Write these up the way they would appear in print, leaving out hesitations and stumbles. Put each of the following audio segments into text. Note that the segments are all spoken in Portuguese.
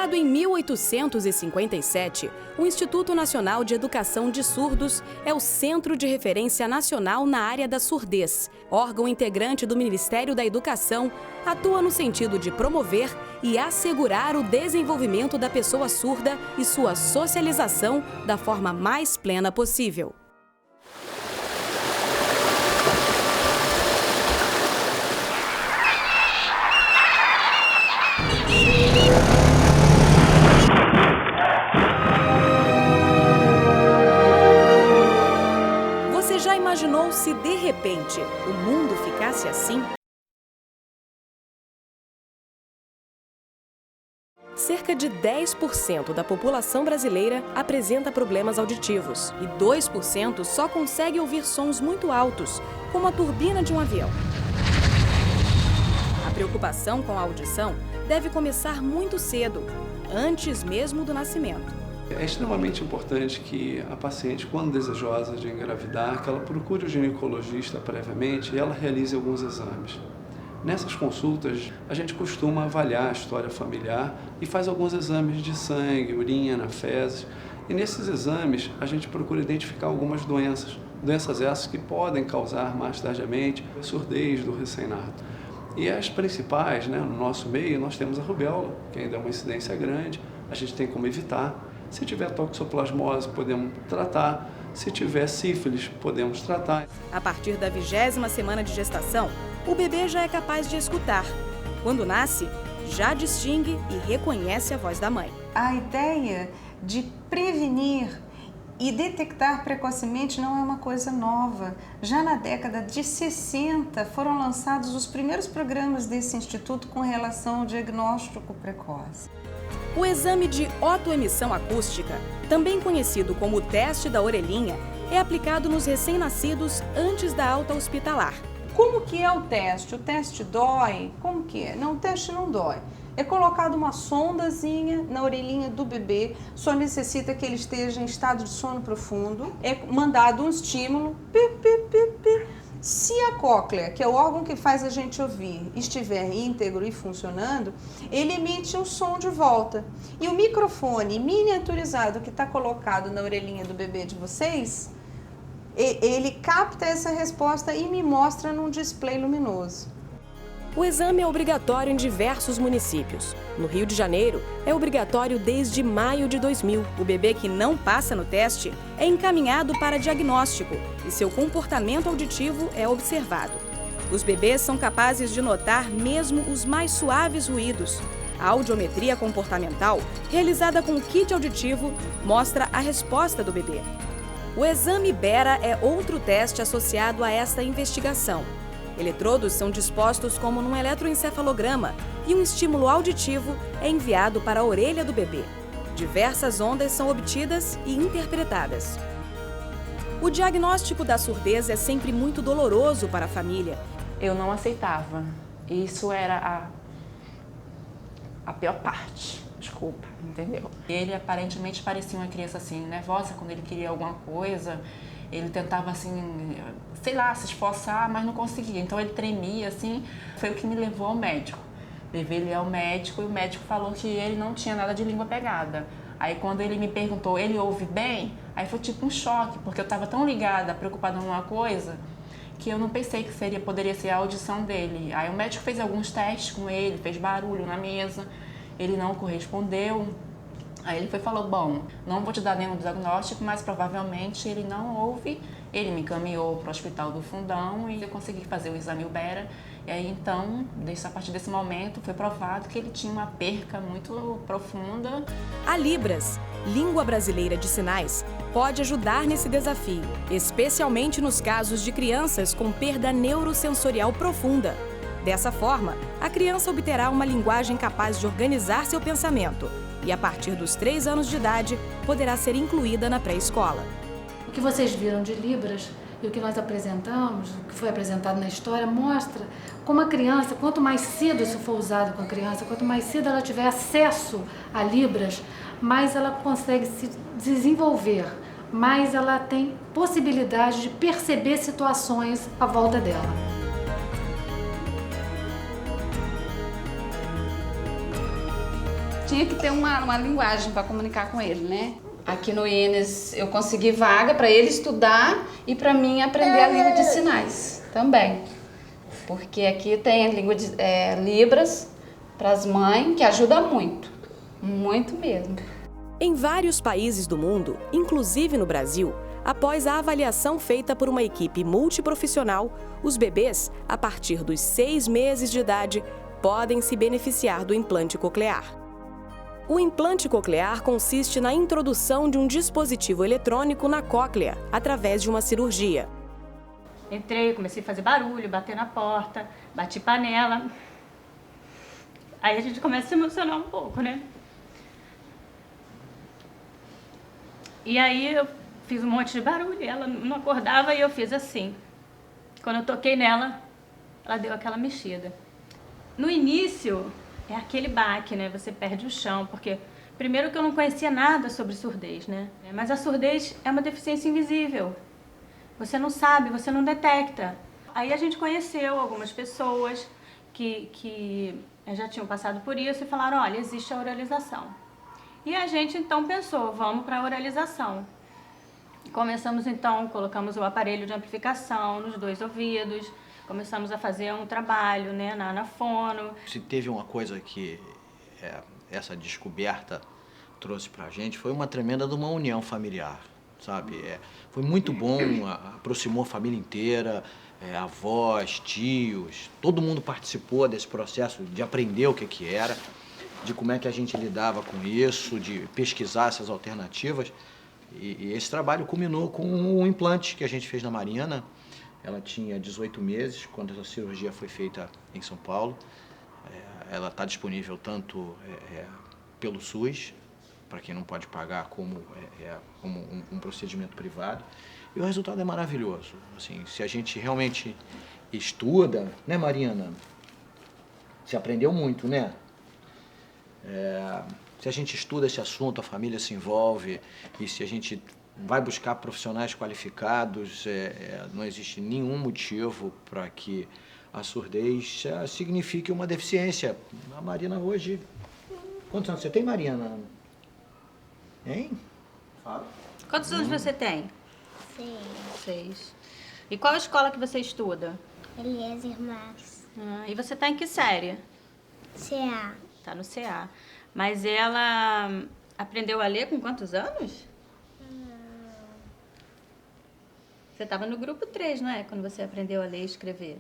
Fundado em 1857, o Instituto Nacional de Educação de Surdos é o Centro de Referência Nacional na área da surdez. Órgão integrante do Ministério da Educação, atua no sentido de promover e assegurar o desenvolvimento da pessoa surda e sua socialização da forma mais plena possível. Já imaginou se, de repente, o mundo ficasse assim? Cerca de 10% da população brasileira apresenta problemas auditivos e 2% só consegue ouvir sons muito altos, como a turbina de um avião. A preocupação com a audição deve começar muito cedo, antes mesmo do nascimento. É extremamente importante que a paciente, quando desejosa de engravidar, que ela procure o ginecologista previamente e ela realize alguns exames. Nessas consultas, a gente costuma avaliar a história familiar e faz alguns exames de sangue, urina, fezes. E nesses exames, a gente procura identificar algumas doenças. Doenças essas que podem causar mais tardiamente a surdez do recém-nascido. E as principais, no nosso meio, nós temos a rubéola, que ainda é uma incidência grande, a gente tem como evitar. Se tiver toxoplasmose, podemos tratar. Se tiver sífilis, podemos tratar. A partir da 20ª semana de gestação, o bebê já é capaz de escutar. Quando nasce, já distingue e reconhece a voz da mãe. A ideia de prevenir e detectar precocemente não é uma coisa nova. Já na década de 60 foram lançados os primeiros programas desse instituto com relação ao diagnóstico precoce. O exame de otoemissão acústica, também conhecido como o teste da orelhinha, é aplicado nos recém-nascidos antes da alta hospitalar. Como que é o teste? O teste dói? Como que é? Não, o teste não dói. É colocado uma sondazinha na orelhinha do bebê, só necessita que ele esteja em estado de sono profundo. É mandado um estímulo, pi, pi, pi, pi. Se a cóclea, que é o órgão que faz a gente ouvir, estiver íntegro e funcionando, ele emite um som de volta. E o microfone miniaturizado que está colocado na orelhinha do bebê de vocês, ele capta essa resposta e me mostra num display luminoso. O exame é obrigatório em diversos municípios. No Rio de Janeiro, é obrigatório desde maio de 2000. O bebê que não passa no teste é encaminhado para diagnóstico e seu comportamento auditivo é observado. Os bebês são capazes de notar mesmo os mais suaves ruídos. A audiometria comportamental, realizada com o kit auditivo, mostra a resposta do bebê. O exame Bera é outro teste associado a esta investigação. Eletrodos são dispostos como num eletroencefalograma e um estímulo auditivo é enviado para a orelha do bebê. Diversas ondas são obtidas e interpretadas. O diagnóstico da surdez é sempre muito doloroso para a família. Eu não aceitava. Isso era a pior parte. Desculpa, entendeu? Ele aparentemente parecia uma criança assim, nervosa quando ele queria alguma coisa. Ele tentava assim, sei lá, se esforçar, mas não conseguia. Então ele tremia assim. Foi o que me levou ao médico. Levei ele ao médico e o médico falou que ele não tinha nada de língua pegada. Aí quando ele me perguntou, ele ouve bem? Aí foi tipo um choque, porque eu estava tão ligada, preocupada em uma coisa, que eu não pensei que poderia ser a audição dele. Aí o médico fez alguns testes com ele, fez barulho na mesa, ele não correspondeu. Aí ele falou, bom, não vou te dar nenhum diagnóstico, mas provavelmente ele não ouve. Ele me encaminhou para o Hospital do Fundão e eu consegui fazer o exame Bera. E aí então, a partir desse momento, foi provado que ele tinha uma perca muito profunda. A Libras, Língua Brasileira de Sinais, pode ajudar nesse desafio, especialmente nos casos de crianças com perda neurosensorial profunda. Dessa forma, a criança obterá uma linguagem capaz de organizar seu pensamento e, a partir dos 3 anos de idade, poderá ser incluída na pré-escola. O que vocês viram de Libras e o que nós apresentamos, o que foi apresentado na história, mostra como a criança, quanto mais cedo isso for usado com a criança, quanto mais cedo ela tiver acesso a Libras, mais ela consegue se desenvolver, mais ela tem possibilidade de perceber situações à volta dela. tinha que ter uma linguagem para comunicar com ele, né? Aqui no INES eu consegui vaga para ele estudar e para mim aprender a língua de sinais também. Porque aqui tem a língua de Libras para as mães, que ajuda muito, muito mesmo. Em vários países do mundo, inclusive no Brasil, após a avaliação feita por uma equipe multiprofissional, os bebês, a partir dos 6 meses de idade, podem se beneficiar do implante coclear. O implante coclear consiste na introdução de um dispositivo eletrônico na cóclea, através de uma cirurgia. Entrei, comecei a fazer barulho, bater na porta, bati panela. Aí a gente começa a se emocionar um pouco, né? E aí eu fiz um monte de barulho, ela não acordava e eu fiz assim. Quando eu toquei nela, ela deu aquela mexida. No início, é aquele baque, né? Você perde o chão, porque primeiro que eu não conhecia nada sobre surdez, né? Mas a surdez é uma deficiência invisível. Você não sabe, você não detecta. Aí a gente conheceu algumas pessoas que já tinham passado por isso e falaram, olha, existe a oralização. E a gente então pensou, vamos para a oralização. Começamos então, colocamos o aparelho de amplificação nos 2 ouvidos, começamos a fazer um trabalho, né, na fono. Se teve uma coisa que essa descoberta trouxe pra gente, foi uma tremenda de uma união familiar, sabe? Foi muito bom, aproximou a família inteira, avós, tios, todo mundo participou desse processo de aprender o que era, de como é que a gente lidava com isso, de pesquisar essas alternativas. E esse trabalho culminou com o implante que a gente fez na Marina. Ela tinha 18 meses quando a cirurgia foi feita em São Paulo. Ela está disponível tanto pelo SUS, para quem não pode pagar, como um procedimento privado. E o resultado é maravilhoso. Assim, se a gente realmente estuda, né, Mariana? Se aprendeu muito, né? Se a gente estuda esse assunto, a família se envolve, e se a gente vai buscar profissionais qualificados, não existe nenhum motivo para que a surdez signifique uma deficiência. A Marina hoje... Quantos anos você tem, Mariana? Hein? Fala. Quantos anos você tem? 6. 6. E qual a escola que você estuda? Eliezer Max. E você tá em que série? CA. Tá no CA. Mas ela aprendeu a ler com quantos anos? Você estava no grupo 3, não é? Quando você aprendeu a ler e escrever.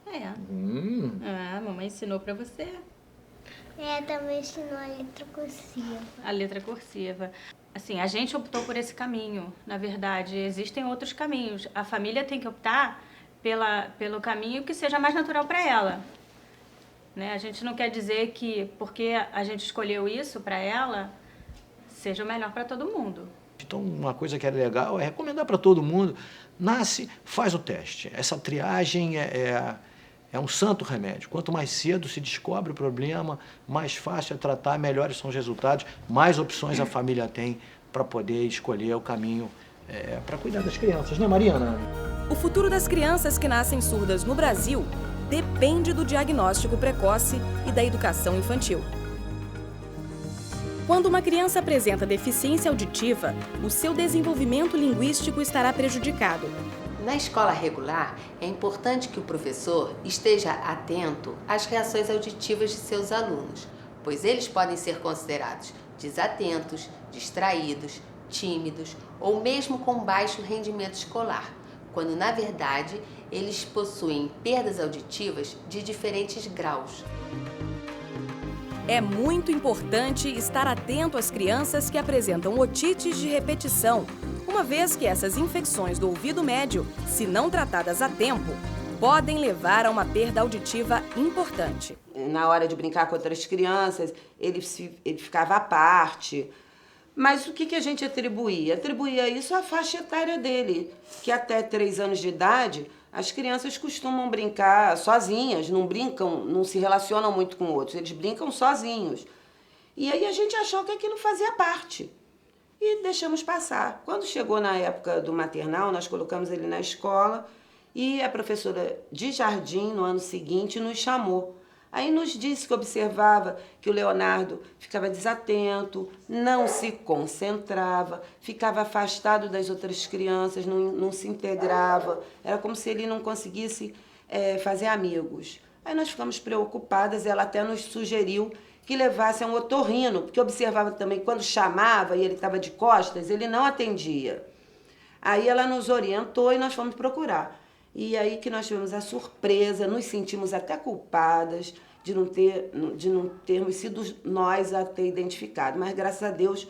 A mamãe ensinou para você. Também ensinou a letra cursiva. A letra cursiva. Assim, a gente optou por esse caminho, na verdade. Existem outros caminhos. A família tem que optar pelo caminho que seja mais natural para ela. Né? A gente não quer dizer que, porque a gente escolheu isso para ela, seja o melhor para todo mundo. Então, uma coisa que é legal é recomendar para todo mundo, nasce, faz o teste. Essa triagem é um santo remédio. Quanto mais cedo se descobre o problema, mais fácil é tratar, melhores são os resultados, mais opções a família tem para poder escolher o caminho para cuidar das crianças, né, Mariana? O futuro das crianças que nascem surdas no Brasil depende do diagnóstico precoce e da educação infantil. Quando uma criança apresenta deficiência auditiva, o seu desenvolvimento linguístico estará prejudicado. Na escola regular, é importante que o professor esteja atento às reações auditivas de seus alunos, pois eles podem ser considerados desatentos, distraídos, tímidos ou mesmo com baixo rendimento escolar, quando, na verdade, eles possuem perdas auditivas de diferentes graus. É muito importante estar atento às crianças que apresentam otites de repetição, uma vez que essas infecções do ouvido médio, se não tratadas a tempo, podem levar a uma perda auditiva importante. Na hora de brincar com outras crianças, ele ficava à parte. Mas o que a gente atribuía? Atribuía isso à faixa etária dele, que até 3 anos de idade, as crianças costumam brincar sozinhas, não se relacionam muito com outros, eles brincam sozinhos. E aí a gente achou que aquilo fazia parte e deixamos passar. Quando chegou na época do maternal, nós colocamos ele na escola e a professora de jardim, no ano seguinte, nos chamou Aí nos disse que observava que o Leonardo ficava desatento, não se concentrava, ficava afastado das outras crianças, não se integrava. Era como se ele não conseguisse fazer amigos. Aí nós ficamos preocupadas, ela até nos sugeriu que levasse a um otorrino, porque observava também quando chamava e ele estava de costas, ele não atendia. Aí ela nos orientou e nós fomos procurar. E aí que nós tivemos a surpresa, nos sentimos até culpadas de não termos sido nós a ter identificado. Mas, graças a Deus,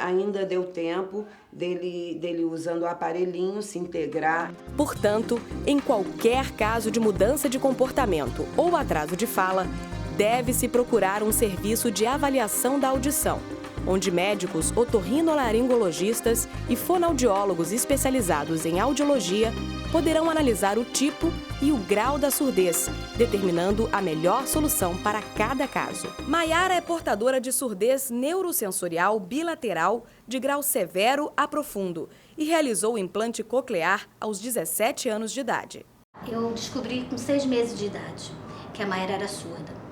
ainda deu tempo dele usando o aparelhinho se integrar. Portanto, em qualquer caso de mudança de comportamento ou atraso de fala, deve-se procurar um serviço de avaliação da audição, onde médicos otorrinolaringologistas e fonoaudiólogos especializados em audiologia poderão analisar o tipo e o grau da surdez, determinando a melhor solução para cada caso. Maiara é portadora de surdez neurosensorial bilateral de grau severo a profundo e realizou o implante coclear aos 17 anos de idade. Eu descobri com 6 meses de idade que a Maiara era surda.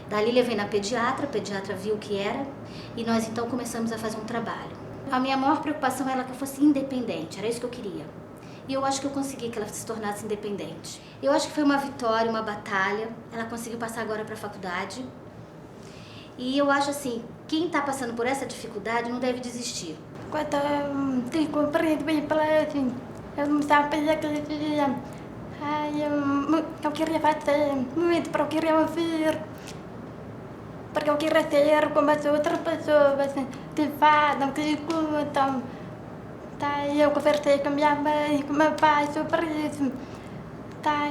Dali levei na pediatra, a pediatra viu o que era e nós então começamos a fazer um trabalho. A minha maior preocupação era que eu fosse independente, era isso que eu queria. E eu acho que eu consegui que ela se tornasse independente. Eu acho que foi uma vitória, uma batalha. Ela conseguiu passar agora para a faculdade. E eu acho assim, quem está passando por essa dificuldade não deve desistir. Quando eu compreendi bem assim, eu não sabia que eu queria. Eu queria fazer muito para eu queria ouvir. Porque eu queria ser como as outras pessoas, que falam, que escutam. E eu conversei com minha mãe, com meu pai sobre isso.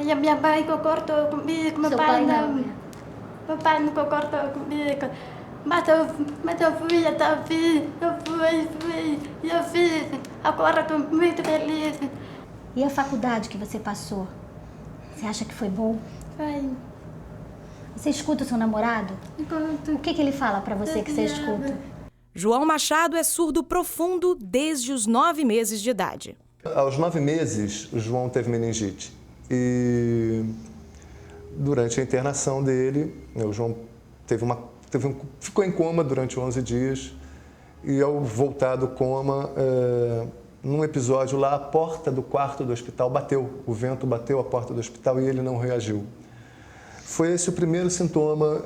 E a minha mãe concordou comigo, meu pai não. Meu pai não concordou comigo. Mas eu fui até o fim, eu fiz. Agora estou muito feliz. E a faculdade que você passou? Você acha que foi bom? Foi. Você escuta o seu namorado? Escuto. O que ele fala pra você que você escuta? João Machado é surdo profundo desde os 9 meses de idade. Aos 9 meses, o João teve meningite. E durante a internação dele, o João ficou em coma durante 11 dias. E ao voltar do coma, num episódio lá, a porta do quarto do hospital bateu. O vento bateu a porta do hospital e ele não reagiu. Foi esse o primeiro sintoma,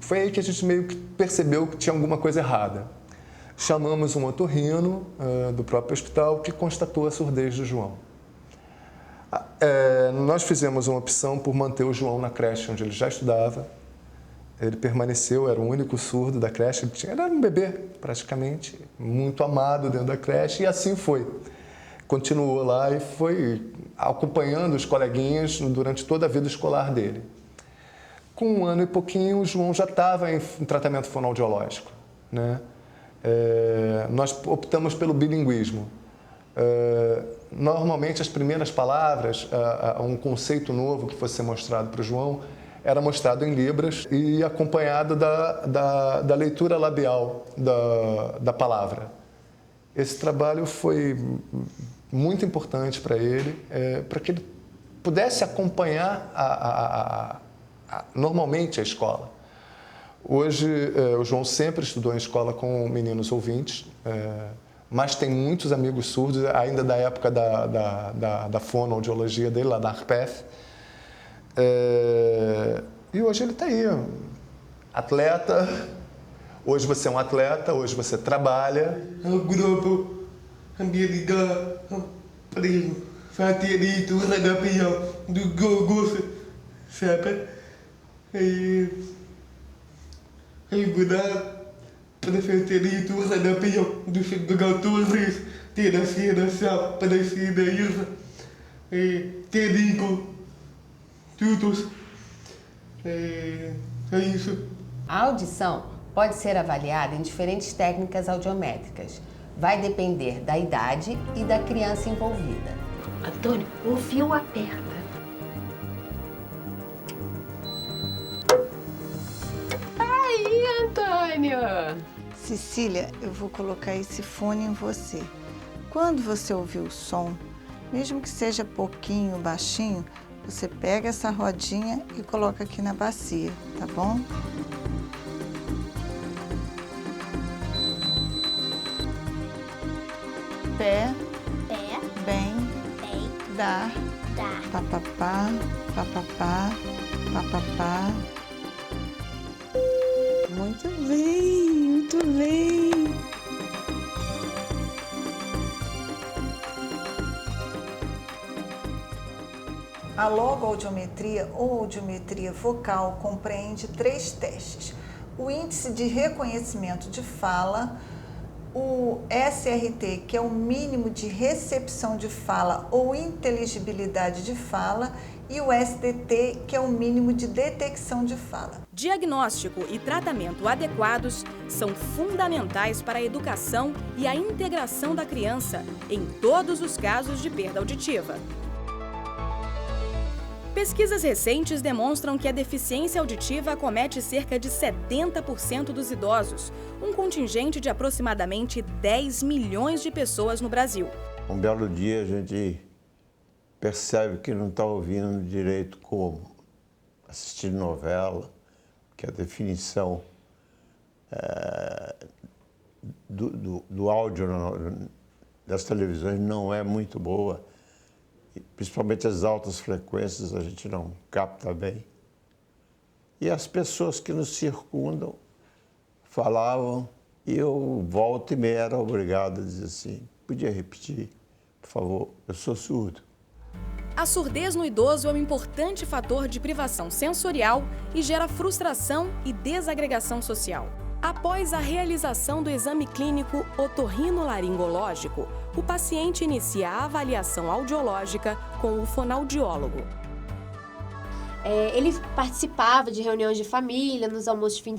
foi aí que a gente meio que percebeu que tinha alguma coisa errada. Chamamos um otorrino do próprio hospital que constatou a surdez do João. Nós fizemos uma opção por manter o João na creche onde ele já estudava. Ele permaneceu, era o único surdo da creche, era um bebê praticamente, muito amado dentro da creche e assim foi. Continuou lá e foi acompanhando os coleguinhas durante toda a vida escolar dele. Com 1 ano e pouquinho, o João já estava em tratamento fonoaudiológico, né? Nós optamos pelo bilinguismo. Normalmente, as primeiras palavras, um conceito novo que fosse ser mostrado para o João, era mostrado em libras e acompanhado da leitura labial da palavra. Esse trabalho foi muito importante para ele, para que ele pudesse acompanhar normalmente a escola. Hoje, o João sempre estudou em escola com meninos ouvintes, mas tem muitos amigos surdos, ainda da época da fonoaudiologia dele, lá da Arpef. E hoje ele está aí, atleta. Hoje você é um atleta, hoje você trabalha. O grupo americano favorito da campeão do Gogo, sabe? E mudar para favorito da campeão do jogadores ter a seleção parecida isso e ter todos. É isso. A audição pode ser avaliada em diferentes técnicas audiométricas. Vai depender da idade e da criança envolvida. Antônio, o fio aperta. Aí, Antônio! Cecília, eu vou colocar esse fone em você. Quando você ouvir o som, mesmo que seja pouquinho, baixinho, Você pega essa rodinha e coloca aqui na bacia, tá bom? Pé, bem, dar, papapá, papapá, papapá. Muito bem, muito bem. A logoaudiometria ou audiometria vocal compreende 3 testes. O índice de reconhecimento de fala, o SRT, que é o mínimo de recepção de fala ou inteligibilidade de fala, e o SDT, que é o mínimo de detecção de fala. Diagnóstico e tratamento adequados são fundamentais para a educação e a integração da criança em todos os casos de perda auditiva. Pesquisas recentes demonstram que a deficiência auditiva acomete cerca de 70% dos idosos, um contingente de aproximadamente 10 milhões de pessoas no Brasil. Um belo dia a gente percebe que não está ouvindo direito como assistindo novela, que a definição do áudio das televisões não é muito boa. Principalmente as altas frequências a gente não capta bem. E as pessoas que nos circundam falavam e eu volta e meia era obrigado a dizer assim, podia repetir, por favor, eu sou surdo. A surdez no idoso é um importante fator de privação sensorial e gera frustração e desagregação social. Após a realização do exame clínico otorrinolaringológico, o paciente inicia a avaliação audiológica com o fonoaudiólogo. Ele participava de reuniões de família, nos almoços de fim